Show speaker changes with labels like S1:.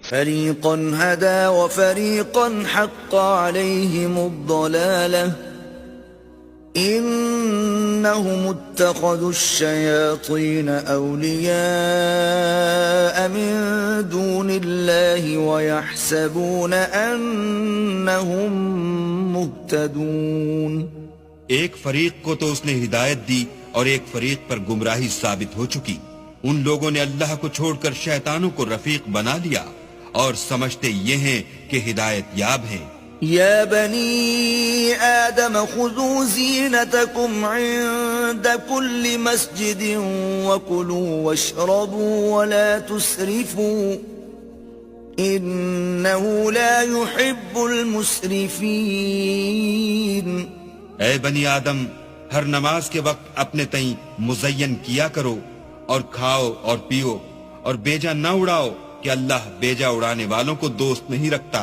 S1: فریقا هدى وفریقا حق عليهم الضلالة انهم اتخذوا الشياطين اولياء من دون الله ويحسبون انهم مهتدون.
S2: ایک فریق کو تو اس نے ہدایت دی اور ایک فریق پر گمراہی ثابت ہو چکی. ان لوگوں نے اللہ کو چھوڑ کر شیطانوں کو رفیق بنا لیا اور سمجھتے یہ ہیں کہ ہدایت یاب ہیں.
S1: یا بنی آدم خذوا زینتکم عند كل مسجد وکلوا واشربوا ولا تسرفوا انه لا يحب المسرفین.
S2: اے بنی آدم، ہر نماز کے وقت اپنے تئیں مزین کیا کرو اور کھاؤ اور پیو اور بیجا نہ اڑاؤ کہ اللہ بیجا اڑانے والوں کو دوست نہیں رکھتا.